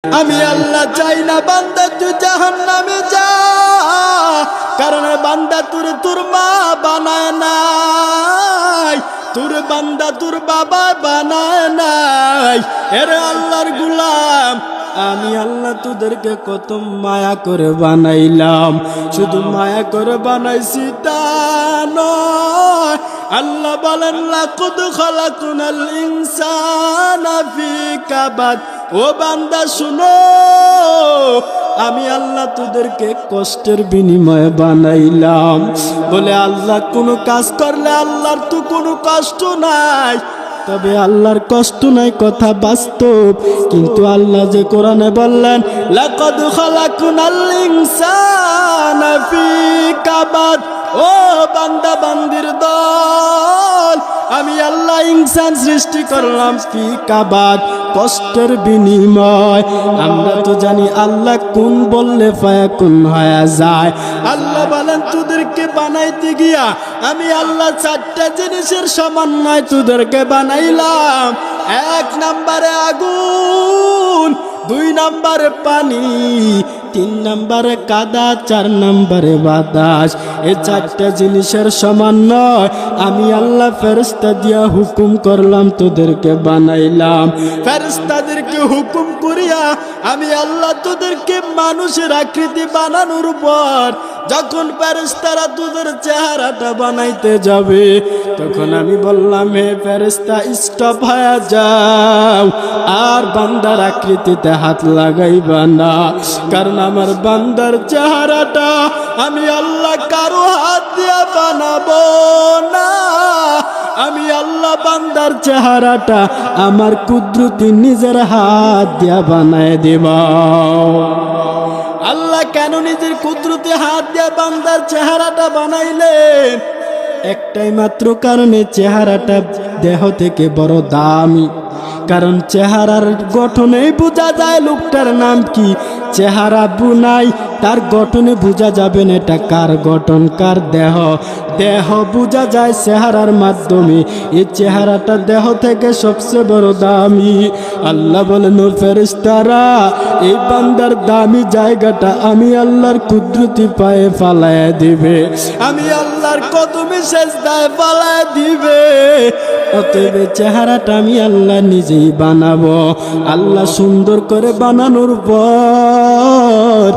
আমি আল্লাহ চাই না বান্দা তুই জাহান্নামে যা, কারণ বান্দা তোর মা বানায় নাই, তোর বান্দা তোর বাবা বানায় নাই। এরে আল্লাহর গোলাম, আমি আল্লাহ তোদেরকে কত মায়া করে বানাইলাম, শুধু মায়া করে বানাইছি তা নয়। আল্লাহ বলেন লাকাদ খালাকনাল ইনসানা ফি কাবাদ। ও বান্দা শুনো, আমি আল্লাহ তোদেরকে কষ্টের বিনিময়ে বানাইলাম। বলে আল্লাহ কোনো কাজ করলে আল্লাহর তো কোনো কষ্ট নাই, তবে আল্লাহর কষ্ট নাই কথা বাস্তব। কিন্তু আল্লাহ যে কোরআনে বললেন লাকাদ খালাকনাল ইনসানা ফি কাবাদ। ও বান্দা বান্দির দল, আমি আল্লাহ ইনসান সৃষ্টি করলাম ফি কাবাদ, কষ্টের বিনিময়। আমরা তো জানি আল্লাহ কোন বললে ফায়াকুন হয়ে যায়। আল্লাহ বলেন তোদেরকে বানাইতে গিয়া আমি আল্লাহ চারটা জিনিসের সমন্বয় তোদেরকে বানাইলাম। এক নম্বরে আগুন, দুই নম্বরে পানি, তিন নম্বরে কাদা, চার নম্বরে বাতাস। এই চারটা জিনিসের সমন্বয় আমি আল্লাহ ফেরেশতা দিয়া হুকুম করলাম তোদেরকে বানাইলাম। ফেরেশতাদেরকে হুকুম করিয়া আমি আল্লাহ তোদেরকে মানুষের আকৃতি বানানোর পর যখন ফেরেশতারা তোদের চেহারাটা বানাইতে যাবে, তখন আমি বললাম হে ফেরেশতা স্টপ হয়ে যাও, আর বান্দার আকৃতিতে হাত লাগাইবা না, কারণ আমার বান্দার চেহারাটা আমি আল্লাহ কারো হাত দিয়া বানাবো না। আমি আল্লাহ বান্দার চেহারাটা আমার কুদরতি নিজের হাত দিয়া বানায় দেব। আল্লাহ কেন নিজের কুদরতি হাত দিয়া বান্দার চেহারাটা বানাইলেন? একটাই মাত্র কারণে, চেহারাটা দেহ থেকে বড় দামি। কারণ চেহারার গঠনেই বোঝা যায় লোকটার নাম কি। চেহারা বুনাই, তার গঠনে বোঝা যাবে না এটা কার গঠন, কার দেহ। দেহ বোঝা যায় চেহারার মাধ্যমে, এই চেহারাটা দেহ থেকে সবচেয়ে বড় দামি। আল্লাহ বলেন ও ফেরেশতারা, এই বান্দার দামি জায়গাটা আমি আল্লাহর কুদরতি পায়ে ফালায় দিবে, আমি আল্লাহর কদমে সেজদায় ফালায় দিবে। অতএব চেহারাটা আমি আল্লাহ নিজেই বানাবো। আল্লাহ সুন্দর করে বানানোর পর